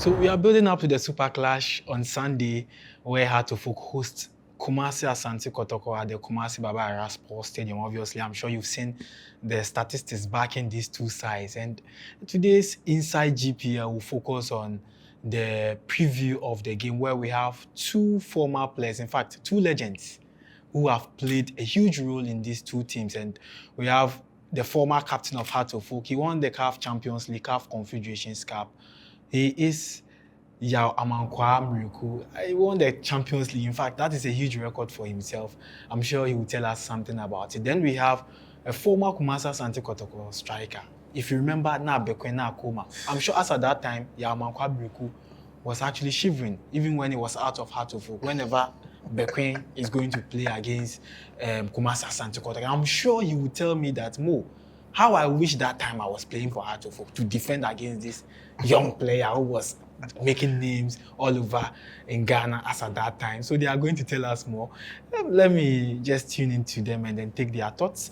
So we are building up to the Super Clash on Sunday, where Heartofok host Kumasi Asante Kotoko at the Kumasi Baba Ara Sports Stadium. Obviously, I'm sure you've seen the statistics backing these two sides. And today's Inside GPL will focus on the preview of the game, where we have two former players, in fact, two legends who have played a huge role in these two teams. And we have the former captain of Heartofok. He won the CAF Champions League, CAF Confederations Cup. He is Amankwah Mireku. He won the Champions League. In fact, that is a huge record for himself. I'm sure he will tell us something about it. Then we have a former Kumasa Santi Kotoko striker. If you remember, na Bekoe na Koma. I'm sure as at that time, Amankwah Mireku was actually shivering, even when he was out of Heartofok. Whenever Bekoe is going to play against Kumasa Santi Kotoko, I'm sure he will tell me that, Mo, how I wish that time I was playing for Heartofok to defend against this young player who was making names all over in Ghana as at that time. So they are going to tell us more. Let me just tune into them and then take their thoughts.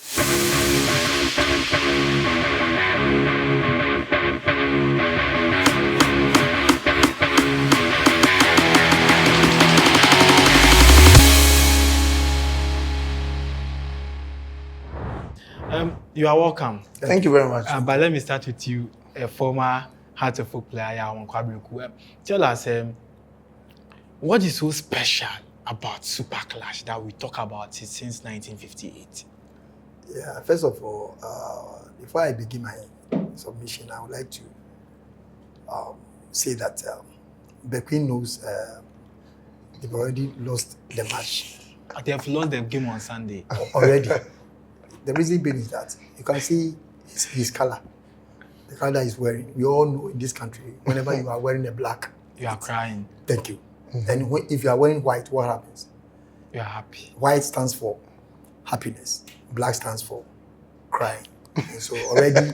You are welcome. Thank you very much. But let me start with you, a former Heartofok player, Amankwah Mireku. Tell us, what is so special about Super Clash that we talk about it since 1958? Yeah, first of all, before I begin my submission, I would like to say that Bekoe knows they've already lost the match. They have lost the game on Sunday. Already. The reason being is that you can see his color, the color that he's wearing. We all know in this country, whenever you are wearing a black, You are crying. Thank you. And if you are wearing white, what happens? You are happy. White stands for happiness. Black stands for crying. And so already,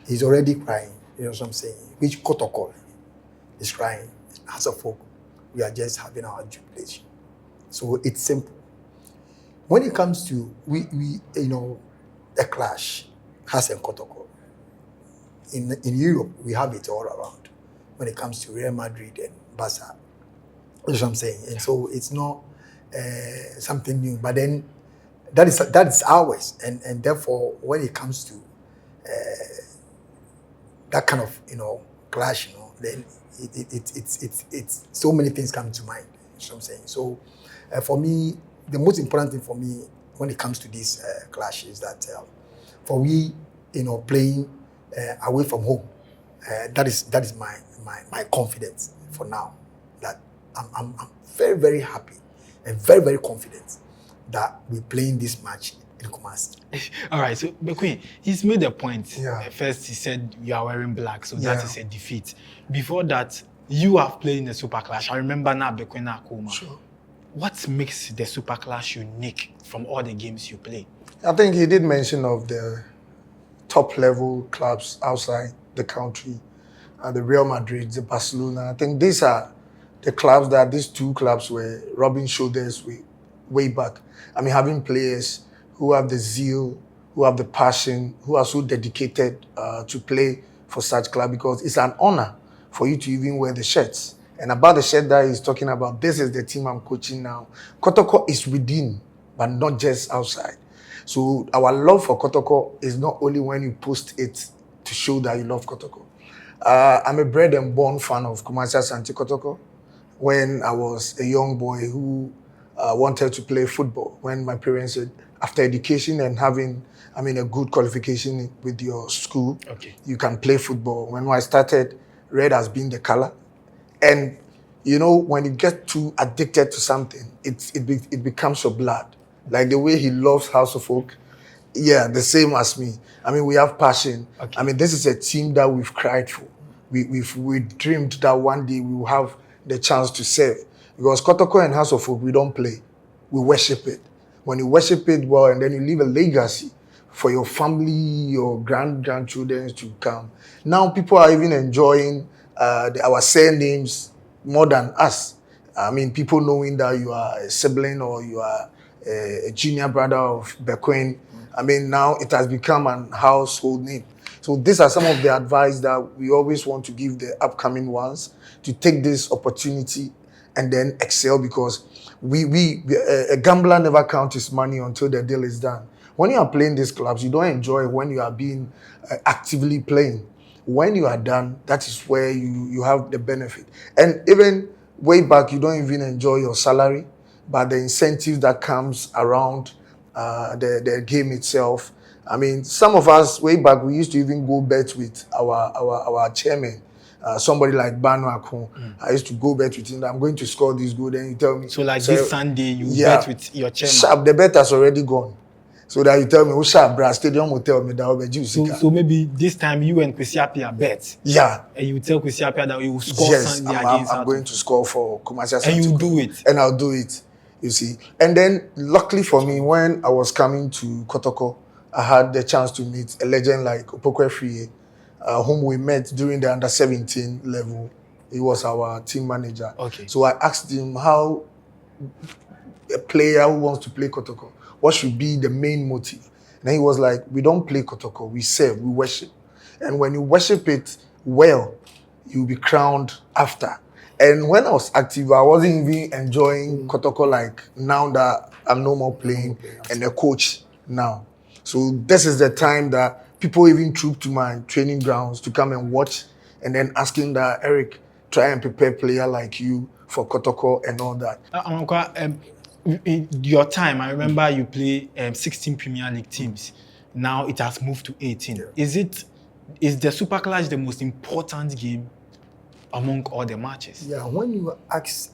he's already crying. You know what I'm saying? Which Kotoko is crying. As a folk, we are just having our jubilation. So it's simple. When it comes to a clash, has a Kotoko. In Europe, we have it all around. When it comes to Real Madrid and Barca, you know what I'm saying? And so it's not something new. But then that is ours, and therefore when it comes to that kind of clash, then it's so many things come to mind. You know what I'm saying? So for me, the most important thing for me when it comes to this clash is that for we, playing away from home, that is my confidence for now. That I'm very, very happy and very, very confident that we're playing this match in Kumasi. All right, so Bekoe, he's made a point. Yeah. First, he said you are wearing black, so that is a defeat. Before that, you have played in the Super Clash. I remember now Bekoe na Koma. Sure. What makes the Super Clash unique from all the games you play? I think he did mention of the top level clubs outside the country, the Real Madrid, the Barcelona. I think these are the clubs that these two clubs were rubbing shoulders with way back. I mean, having players who have the zeal, who have the passion, who are so dedicated to play for such club, because it's an honor for you to even wear the shirts. And about the shirt that he's talking about, this is the team I'm coaching now. Kotoko is within, but not just outside. So our love for Kotoko is not only when you post it to show that you love Kotoko. I'm a bred and born fan of Kumasi Asante Kotoko. When I was a young boy who wanted to play football, when my parents said, after education and having, a good qualification with your school, you can play football. When I started, red has been the color. And, when you get too addicted to something, it becomes your blood. Like the way he loves House of Folk, the same as me. We have passion. This is a team that we've cried for. We dreamed that one day we will have the chance to serve. Because Kotoko and House of Folk, we don't play. We worship it. When you worship it well, and then you leave a legacy for your family, your grandchildren to come. Now people are even enjoying our surnames more than us. People knowing that you are a sibling or you are a junior brother of Bekoe. Now it has become an household name. So these are some of the advice that we always want to give the upcoming ones to take this opportunity and then excel, because a gambler never counts his money until the deal is done. When you are playing these clubs, you don't enjoy when you are being actively playing. When you are done, that is where you have the benefit. And even way back, you don't even enjoy your salary, but the incentive that comes around the game itself. I mean, some of us way back, we used to even go bet with our chairman. Somebody like Banu. I used to go bet with him that I'm going to score this goal. Then you tell me. So like this Sunday, you bet with your chairman. Sharp, the bet has already gone. So that you tell me, who sharp, Brad Stadium will tell me that I'll be so maybe this time you and Kwesi Appiah bet. Yeah. And you tell Kwesi Appiah that you will score Sunday against I'm going to score for Kumasi Asante. And you do it. And I'll do it, you see. And then, luckily for me, when I was coming to Kotoko, I had the chance to meet a legend like Bekoe, whom we met during the under-17 level. He was our team manager. Okay. So I asked him how a player who wants to play Kotoko, what should be the main motive? And he was like, we don't play Kotoko, we serve, we worship. And when you worship it well, you'll be crowned after. And when I was active, I wasn't even enjoying Kotoko like now that I'm no more playing and a coach now. So this is the time that people even troop to my training grounds to come and watch, and then asking that, Eric, try and prepare player like you for Kotoko and all that. Amankwah, in your time, I remember you play 16 Premier League teams. Now it has moved to 18. Yeah. Is the Super Clash the most important game among all the matches? Yeah, when you ask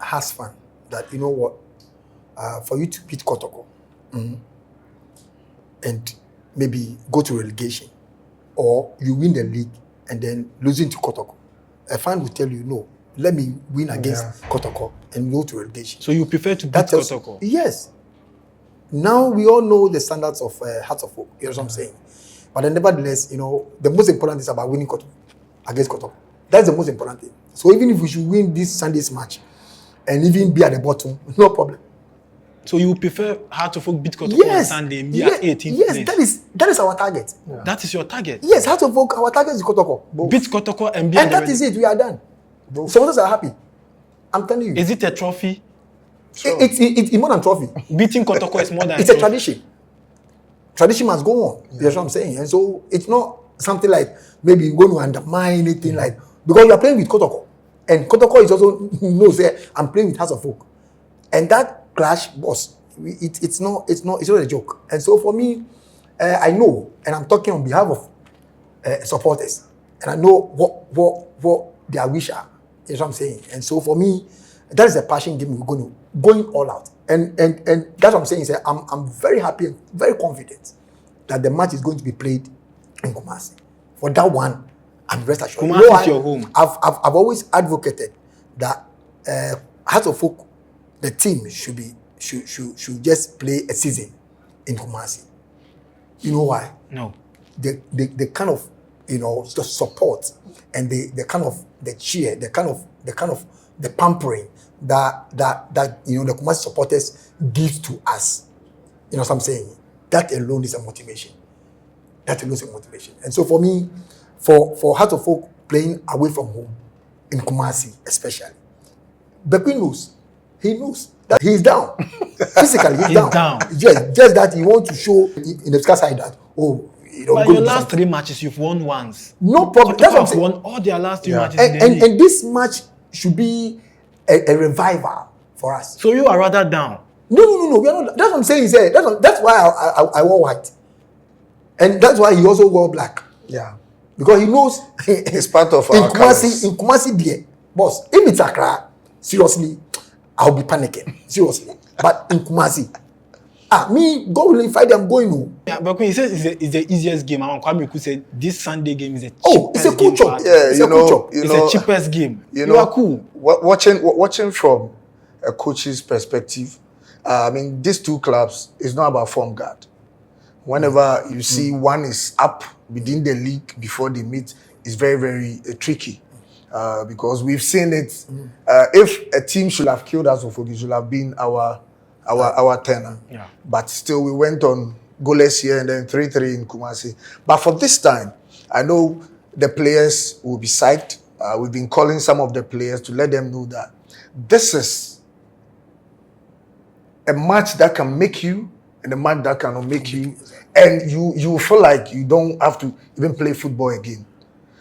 Hasfan that, you know what, for you to beat Kotoko and maybe go to relegation, or you win the league and then losing to Kotoko, a fan will tell you, no, let me win against Kotoko and go to relegation. So you prefer to beat Kotoko? Yes. Now we all know the standards of Hearts of Oak, you know what I'm saying? But then nevertheless, you know, the most important is about winning Kotoko against Kotoko. That's the most important thing. So even if we should win this Sunday's match and even be at the bottom, no problem. So you prefer Hearts of Oak beat Kotoko on Sunday and be at 18th yes, place? that is our target. Yeah. That is your target? Yes, Hearts of Oak, our target is Kotoko. Both. Beat Kotoko and be at the... And that is it, we are done. Supporters are happy. I'm telling you. Is it a trophy? Sure. It's more than trophy. Beating Kotoko is more than it's a tradition. Tradition must go on. Yeah. That's what I'm saying. And so it's not something like maybe you're going to undermine anything like, because you are playing with Kotoko. And Kotoko is also knows that I'm playing with Hearts of Oak. And that clash was it's not a joke. And so for me, I know, and I'm talking on behalf of supporters, and I know what their wish are. That's what I'm saying. And so for me, that is a passion game we're going all out. And that's what I'm saying is that I'm very happy and very confident that the match is going to be played in Kumasi. For that one, I'm rest assured. Kumasi is your home. I've always advocated that Hearts of Oak, the team should just play a season in Kumasi. You know why? No. The kind of, you know, the support and the kind of the cheer, the kind of the pampering that you know the Kumasi supporters give to us. You know what I'm saying? That alone is a motivation. That alone is a motivation. And so for me, for Hearts of Oak playing away from home in Kumasi especially, Bekoe knows. He knows that he's down. Physically, he's down. Just that he wants to show in the sky side that, oh, you know. But your last 3 matches, you've won once. No problem. That's what I'm saying. Won all their last 3 matches. And this match should be a revival for us. So you are rather down? No. We are not. That's what I'm saying. That's why I wore white, and that's why he also wore black. Yeah, because he knows it's part of our colors. In Kumasi, dear boss, if it's Accra, seriously, I'll be panicking. Seriously. But in Kumasi, me, God willing, Friday, I'm going home. Yeah, but when he says it's the easiest game, Mireku said this Sunday game is the cheapest it's a cool chop. Yeah, it's the cheapest game. You are cool. Watching from a coach's perspective, I mean, these two clubs is not about form guard. Whenever you see one is up within the league before they meet, it's very, very tricky. Because we've seen it. If a team should have killed us, it should have been our tenor. Yeah. But still, we went on goalless here and then 3-3 in Kumasi. But for this time, I know the players will be psyched. We've been calling some of the players to let them know that this is a match that can make you and a match that cannot make you, and you feel like you don't have to even play football again.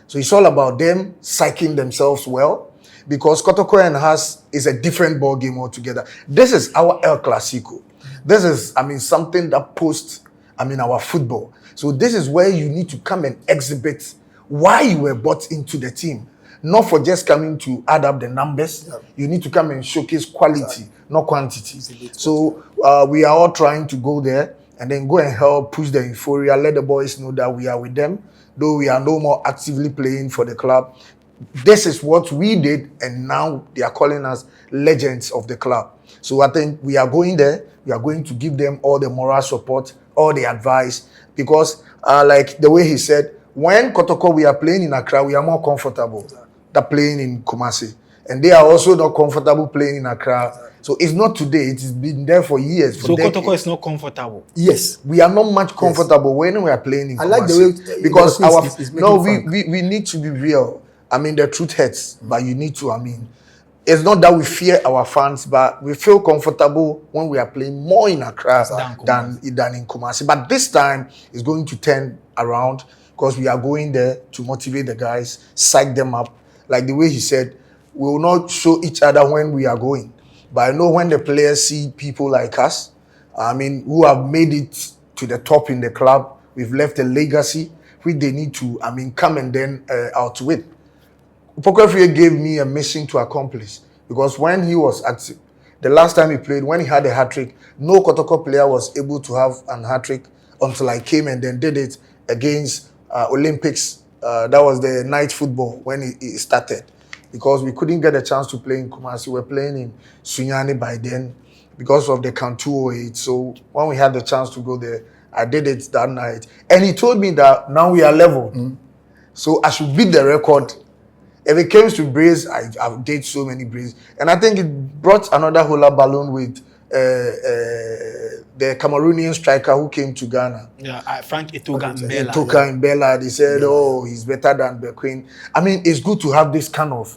So it's all about them psyching themselves well, because Kotoko and Has is a different ball game altogether. This is our El Clasico. This is, something that posts, our football. So this is where you need to come and exhibit why you were brought into the team. Not for just coming to add up the numbers. Yeah. You need to come and showcase quality, not quantity. So we are all trying to go there and then go and help push the euphoria, let the boys know that we are with them, though we are no more actively playing for the club. This is what we did, and now they are calling us legends of the club. So I think we are going there. We are going to give them all the moral support, all the advice, because like the way he said, when Kotoko we are playing in Accra, we are more comfortable than playing in Kumasi. And they are also not comfortable playing in Accra. So it's not today, it's been there for years. So Kotoko is not comfortable? Yes. We are not much comfortable when we are playing in Kumasi. I like the way, because we need to be real. The truth hurts, but you need to, it's not that we fear our fans, but we feel comfortable when we are playing more in Accra than in Kumasi. But this time, it's going to turn around, because we are going there to motivate the guys, psych them up. Like the way he said, we will not show each other when we are going. But I know when the players see people like us, who have made it to the top in the club, we've left a legacy, which they need to, come and then outwit. Bekoe gave me a mission to accomplish, because when he was active, the last time he played, when he had a hat-trick, no Kotoko player was able to have a hat-trick until I came and then did it against Olympics. That was the night football when it started, because we couldn't get a chance to play in Kumasi. We were playing in Sunyani by then because of the Can 208. So when we had the chance to go there, I did it that night. And he told me that now we are level. So I should beat the record. If it comes to brace, I've did so many brace. And I think it brought another hula balloon with the Cameroonian striker who came to Ghana. Yeah, Frank Itoga Mbella. They said, he's better than Bekoe. It's good to have this kind of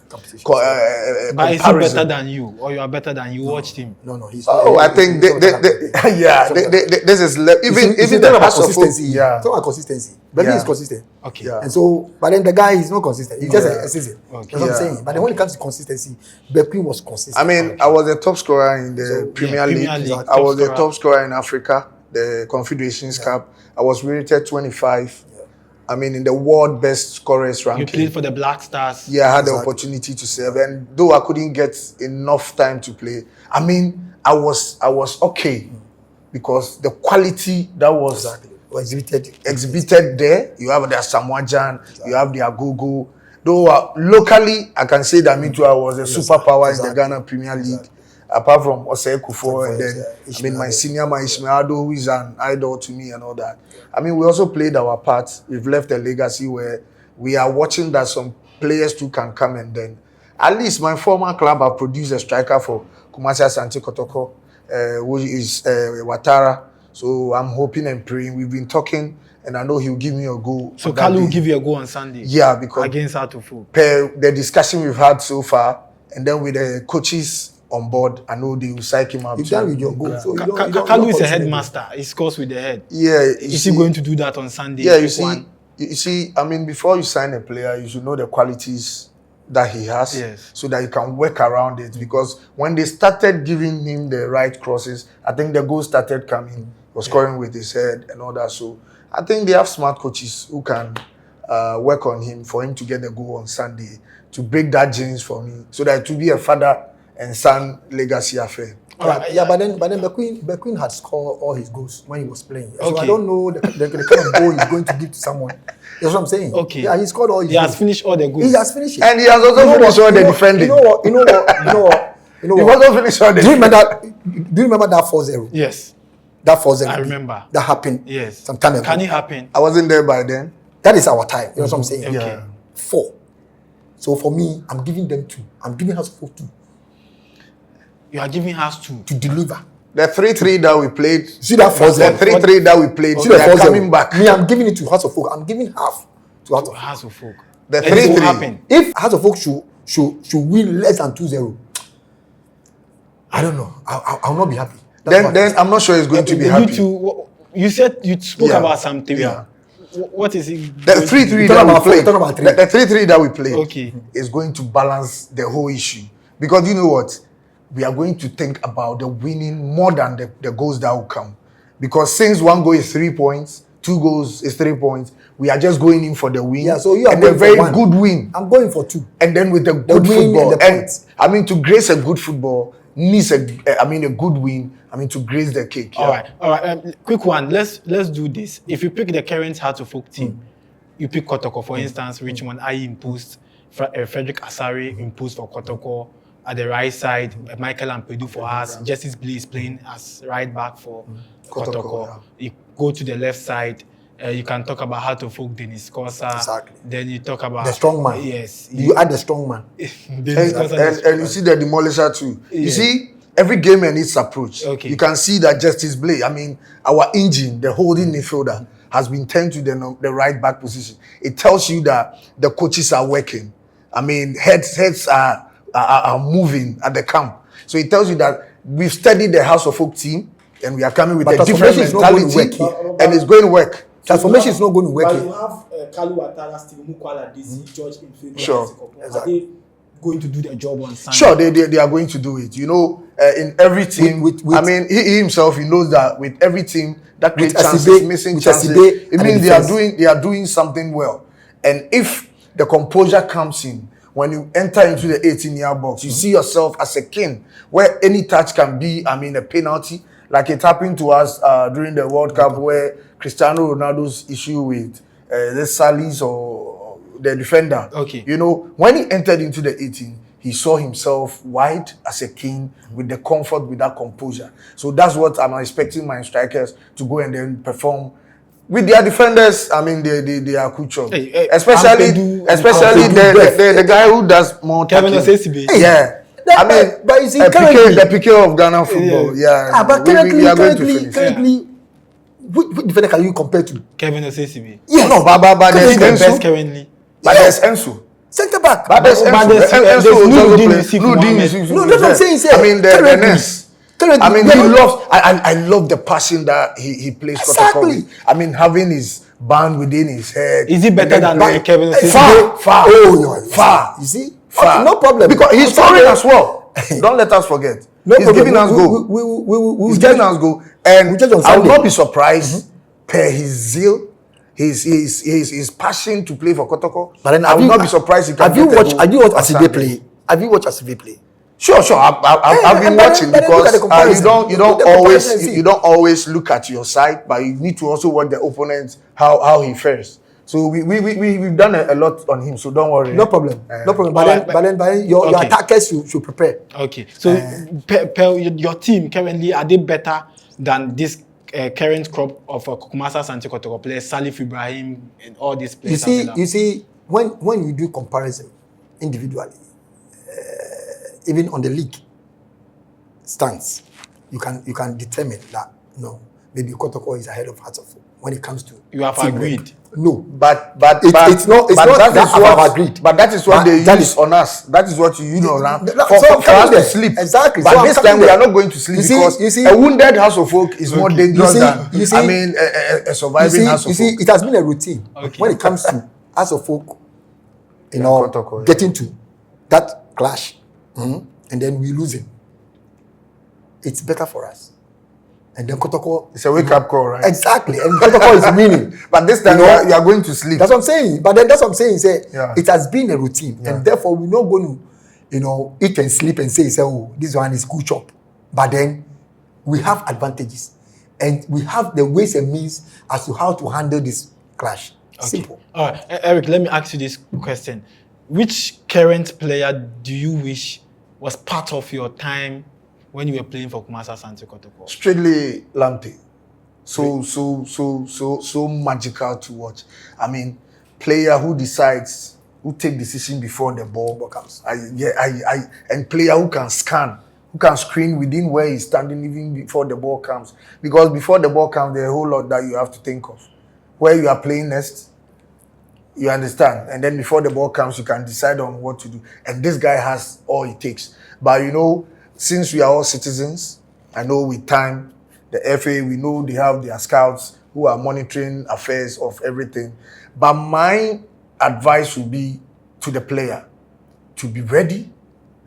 but is he better than you, or you are better than you? Watched him? No, he's. I think this is even the consistency. Yeah, talk about consistency. Bekoe is consistent. Okay. Yeah. And so, but then the guy is not consistent. He's just a season. Okay. That's what I'm saying. But then when it comes to consistency, Bekoe was consistent. I was the top scorer in the Premier League. I was the top scorer in Africa, the Confederations Cup. I was rated 25. In the world best scorers ranking. You played for the Black Stars. Yeah, I had the opportunity to serve, and though I couldn't get enough time to play, I was okay, because the quality that was exhibited there. You have the Samoajan, you have the Agogo. Though locally, I can say that I was a superpower in the Ghana Premier League. Apart from Osei Kufo, and then my senior, my Ishmael, who is an idol to me and all that. We also played our part. We've left a legacy where we are watching that some players too can come, and then at least my former club have produced a striker for Kumasi Asante Kotoko, who is Watara. So I'm hoping and praying. We've been talking, and I know he'll give me a goal. So Kalu will give you a goal on Sunday? Yeah, because against Atufu. Per the discussion we've had so far, and then with the coaches on board, I know they will psych him up. You've done with your goal. Yeah. So Kalu is a headmaster. He scores with the head. Yeah. Is he going to do that on Sunday? Yeah, you see, before you sign a player, you should know the qualities that he has, yes, so that you can work around it. Because when they started giving him the right crosses, I think the goal started coming. He was scoring with his head and all that. So I think they have smart coaches who can work on him for him to get the goal on Sunday, to break that jinx for me, so that it will be a father and son legacy affair. But then Bekoe had scored all his goals when he was playing. So I don't know the kind of goal he's going to give to someone. That's what I'm saying. Okay. Yeah, he scored all his goals. He has finished all the goals. He has finished it. And he has also finished all the defending. You know what? He also finished all the Do you remember that 4-0? Yes. That 4-0. I remember. That happened. Yes. Some time ago. Can it happen? I wasn't there by then. That is our time. You know what I'm saying? Okay. Yeah. 4. So for me, I'm giving them 2. I'm giving us 4-2. You are giving us 2 to deliver. The 3-3 that we played. See that 4-0. The 3-3 that we played. See They the are 4-0. coming back. Me, I'm giving it to House of Folk. I'm giving half to House of Folk. House of Folk. The Anything will 3-3. happen. If House of Folk should win less than 2-0, I don't know. I'll not be happy. Then I'm not sure it's going to be happy. You said you spoke Yeah. about something. Yeah. What is it? The 3-3 You're that talking we about four, played, you're talking about three. the 3-3 that we played Okay. is going to balance the whole issue. Because you know what? We are going to think about the winning more than the goals that will come. Because since one goal is 3 points, 2 goals is 3 points, we are just going in for the win. Yeah, so you are and a going for very one. good win. I'm going for 2. And then with the good win and football. the And points. I mean, to grace a good football needs a good win. I mean, to grace the cake. Yeah. All right. Quick one. Let's do this. If you pick the current Heart of Folk team, you pick Kotoko, for instance. Richmond IE imposed. Frederick Asari imposed for Kotoko. At the right side, Michael Ampedu for us. Justice Blaze playing as right back for Kotoko. yeah. You go to the left side. You can talk about Heart of Folk, Denis Kosa. Exactly. Then you talk about The strong man. Yes. You add the strong man. Denis Kosa. And you see the demolisher too. Yeah. You see, every game and its approach. Okay. You can see that Justice Blay, I mean, our engine, the holding midfielder, has been turned to the right back position. It tells you that the coaches are working. I mean, heads are moving at the camp. So it tells you that we've studied the House of Folk team and we are coming with But a different transformation is not going to mentality work. and it's going to work. Transformation is not going to work But here. you have Kalu Watara, Steve Mukwala, DC, George in favor. Sure, Are they Going to do their job on Sunday. Sure, they are going to do it. You know, in every team, With- I mean, he himself, he knows that with every team that creates With chances, Asibe- missing with chances, Asibe it and means the they are doing something well. And if the composure comes in, when you enter into the 18-yard box, you see yourself as a king, where any touch can be, I mean, a penalty, like it happened to us during the World Cup, where Cristiano Ronaldo's issue with the Salis or the defender. Okay. You know, when he entered into the 18, he saw himself wide as a king with the comfort, with that composure. So that's what I'm expecting my strikers to go and then perform. With their defenders, I mean, they are cultured. Especially the guy who does more Kevin tackling. Osesibe. Yeah. That- I mean, but you see, the currently- Piqué of Ghana football. Yeah. But we currently, are going to finish. currently, which defender can you compare to? Kevin Osesibe. Yes. No, but there's He's the best Enzo. currently. But there's Enzo. Centre back. But there's But Enzo. there's Enzo Nuruddin will also play. Yusuf Nuruddin Mohammed. Yusuf No, that's what I'm saying, sir. I mean, the Currently- Ness. currently, I mean, yeah. he loves. I love the passion that he plays. Exactly. Kotoko with. I mean, having his band within his head. Is he better And then than Kevin Osesibe? Far. Oh, no. Far. You see? Far. Okay, no problem. Because he's scoring as well. Don't let us forget. No He's problem. giving us goal. We He's giving us goal. And we judge on I will Sunday. not be surprised per his zeal, his passion to play for Kotoko. But then I will not be surprised. He can Have you get a watched? goal Have you watched on Asibe Sunday. play? Have you watched Asibe play? Sure. I've been but watching then look at the because comparison. you Look don't at the comparison and always see. you don't always look at your side, but you need to also watch the opponent how he fares. So we've done a lot on him. So don't worry. No problem. No problem. Alright, But then your okay. attackers should prepare. Okay, so your team currently, are they better than this current crop of Kumasa Santi Kotoko players, Salif Ibrahim, and all these players? You see, when you do comparison individually, even on the league stance, you can determine that no, maybe Kotoko is ahead of Hearts of Oak when it comes to You have teamwork. agreed. No, But it's not that I've agreed. But that is what But they that use is- on us. That is what you know now. So For I'm coming us to there. sleep. Exactly. But So I'm this coming time we there. are not going to sleep You see- because you see- a wounded House of Folk is more dangerous You see- than you see- I mean a surviving House you of see, Folk. it has been a routine Okay. when it comes to House of Folk, Kotoko, yeah. getting to that clash, and then we losing. It's better for us. And then Kotoko, It's a wake-up call, right? exactly, and Kotoko is winning. But this time You know, you are going to sleep. That's what I'm saying. But then that's what I'm saying. Say Yeah. it has been a routine, Yeah. and therefore we're not going to, eat and sleep and say, oh, this one is good chop. But then we have advantages, and we have the ways and means as to how to handle this clash. Simple. All right, Eric, let me ask you this question. Which current player do you wish was part of your time when you were playing for Kumasa Santi Kotoko? Strictly Lamptey. So magical to watch. I mean, player who take decision before the ball comes. And player who can scan who can screen within where he's standing even before the ball comes. Because before the ball comes, there's a whole lot that you have to think of. Where you are playing next, you understand? And then before the ball comes, you can decide on what to do. And this guy has all it takes. But you know, since we are all citizens, I know with time, the FA, we know they have their scouts who are monitoring affairs of everything. But my advice would be to the player to be ready.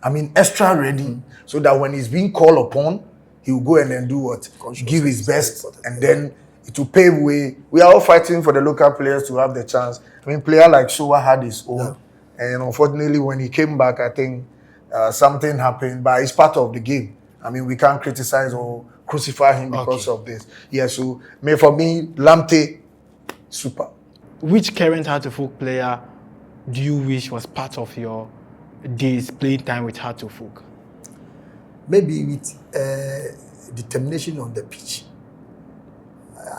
I mean, extra ready, so that when he's being called upon, he will go and then do what? Give his best, and then it will pave way. We are all fighting for the local players to have the chance. I mean, player like Showa had his own, and unfortunately, when he came back, I think something happened. But it's part of the game. I mean, we can't criticize or crucify him because of this. Yeah, so for me, Lamptey, super. Which current Heart-to-Folk player do you wish was part of your days playing time with Heart-to-Folk? Maybe with determination on the pitch.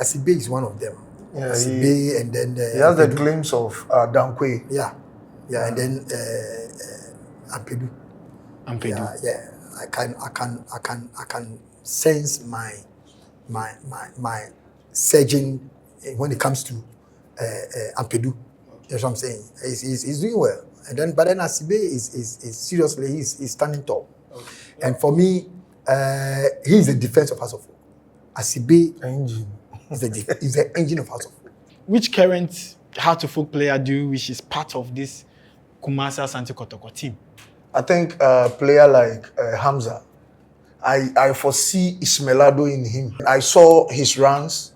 Asibe is one of them. Yeah, Asibe, and then he has the glimpse of Dankwe. Yeah, and then Ampedu. Yeah. I can sense my surging when it comes to Ampedu. You know what I'm saying? He's doing well. And then, but then Asibe is seriously he's standing tall. Okay. And for me, he's the defense of House of Folk. Asibe engine. is the engine of House of Folk. Which current Heart-to-Folk player do you wish is part of this Kumasi Asante Kotoko team? I think a player like Hamza. I foresee Ismailado in him. I saw his runs,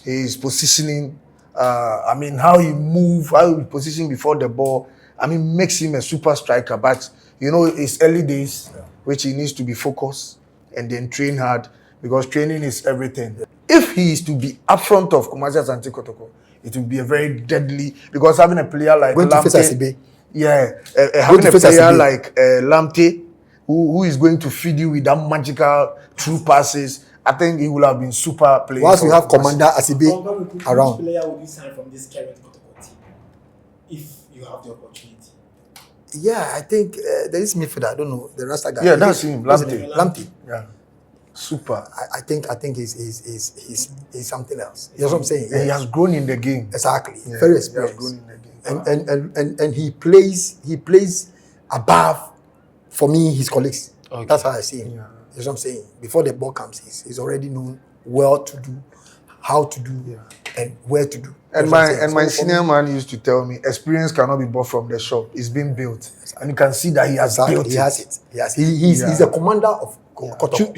his positioning. I mean, how he move, how he position before the ball. I mean, makes him a super striker. But you know, it's early days, which he needs to be focused and then train hard, because training is everything. If he is to be up front of Kumasi Asante Kotoko, it will be a very deadly, because having a player like Lamptey, having a player like Lamptey, who is going to feed you with that magical true passes, I think he will have been super playing. Once you have Commander Asibe around. Which player would you sign from this current Kotoko team if you have the opportunity? Yeah, I think there is midfielder. I don't know the Rasta guy. Yeah, that's him, Lamptey. Yeah, super. I think he's something else. You know what I'm saying? Yeah. He has grown in the game. Exactly. Yeah, Very experienced. He has grown in the game. And he plays above, for me, his colleagues. Okay. That's how I see him. Yeah. You know what I'm saying? Before the ball comes, he's already known what to do, how to do, and where to do. And my senior man used to tell me, experience cannot be bought from the shop. It's been built. And you can see that he has built it. He has it. He's a commander of Kotoko.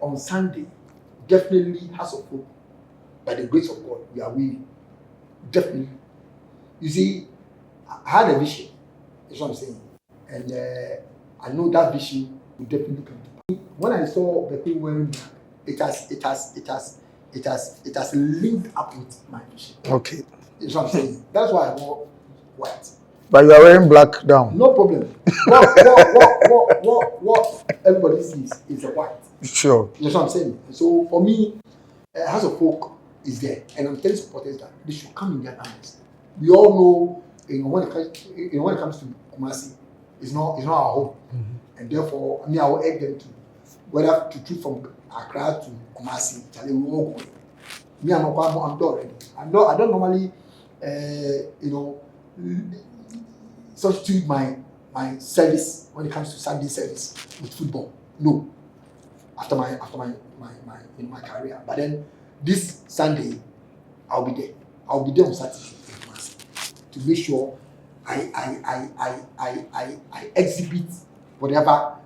On Sunday, definitely House of Hope, by the grace of God, we are winning. Definitely. You see, I had a vision. That's what I'm saying. And I know that vision will definitely come to pass. When I saw Bekoe wearing black, it has linked up with my vision. Okay. That's what I'm saying. That's why I wore white. But you are wearing black down. No problem. What everybody sees is the white. Sure. You know what I'm saying? So for me, House of Folk is there, and I'm telling supporters that they should come in their numbers. We all know, when it comes to Kumasi, it's not our home, and therefore, I will urge them to whether to choose from Accra to Kumasi. We all go. Me, I'm done already. I don't normally, substitute my service when it comes to Sunday service with football. No. After my career, but then this Sunday I'll be there. I'll be there on Saturday to make sure I exhibit whatever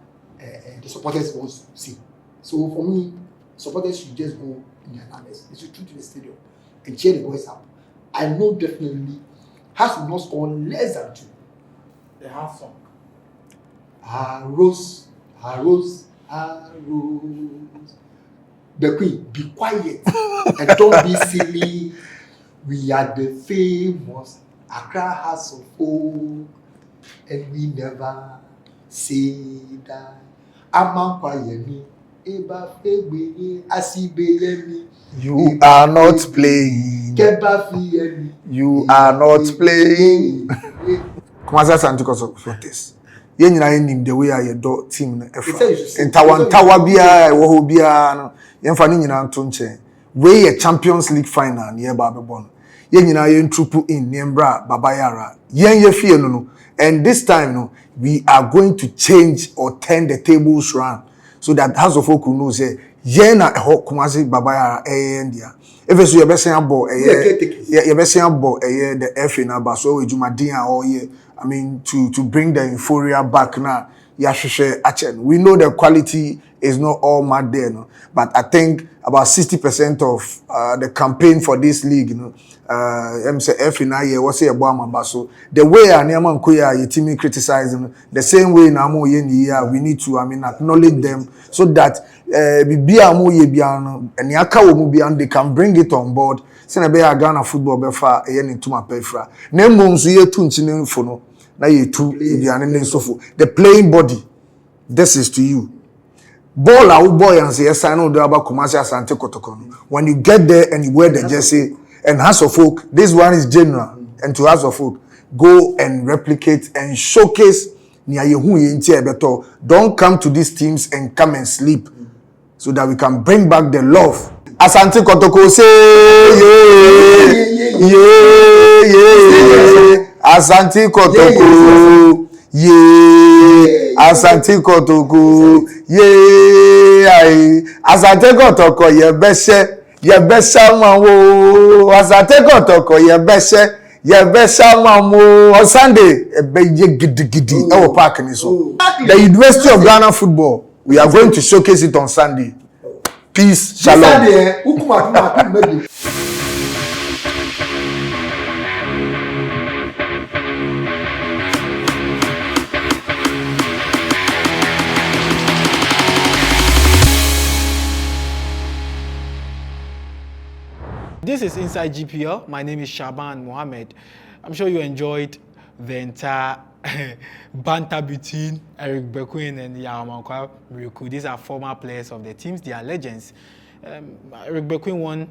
the supporters want to see. So for me, supporters should just go in their numbers. They should come to the stadium and cheer the boys up. I know definitely Hearts will not score less than 2. The half song. Rose. Bekoe, be quiet and don't be silly. We are the famous Accra Hearts of Folk, and we never say that. Amankwah yemi. Eba fegbe asibe yemi. You are not playing. Keba fi yemi. You are not playing. Kumasa Asante Kotoko for this. Yen nyina nim the way I do team no efa. Entawa bia e wo ho bia no. Yen fa ni nyina nto nche. We a Champions League final near ba bebo no. Yen nyina yen trupu in nembra baba yara. Yen ye fie no no. And this time no we are going to change or turn the tables round so that House of Folk know say yen na Kumasi baba yara India. If so yebesen abo yebesen abo the FA na ba so ejumadin a all year. I mean to bring the euphoria back now. We know the quality is not all mad there, no? But I think about 60% of the campaign for this league, you know, FA now year was say about so the way Amankwah your team criticizing the same way now we need to acknowledge them so that they can bring it on board. Send a Ghana football befa into my pefra. Name months ye tunchine fono. Na ye two the playing body. This is to you. Ball out boy and say yes, I know about Kumasi Asante Kotoko. When you get there and you wear the jersey and House of Folk, this one is general. And to House of Folk, go and replicate and showcase. Don't come to these teams and come and sleep. So that we can bring back the love. Asante Kotoko say yeah. Asante Kotoko yeah. Asante Kotoko yeah. Asante Kotoko yebesha mawo. Asante Kotoko yebesha mamo. On Sunday ebeye gidi ewo park ni so. The University of Ghana football. We are going to showcase it on Sunday. Peace, shalom. This is Inside GPL. My name is Shaban Mohammed. I'm sure you enjoyed the entire banter between Bekoe and Amankwah Mireku. These are former players of the teams. They are legends. Bekoe won.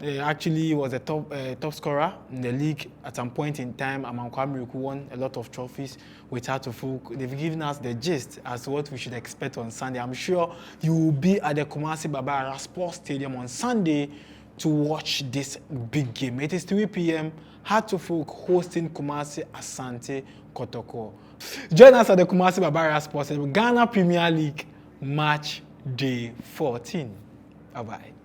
Actually was a top scorer in the league at some point in time. Amankwah Mireku won a lot of trophies with Heart of Folk. They've given us the gist as to what we should expect on Sunday. I'm sure you will be at the Kumasi Babara Sports Stadium on Sunday to watch this big game. It is 3 p.m. Heart of Folk hosting Kumasi Asante Kotoko. Join us at the Kumasi Babara Sports Stadium, Ghana Premier League match day 14. Bye-bye.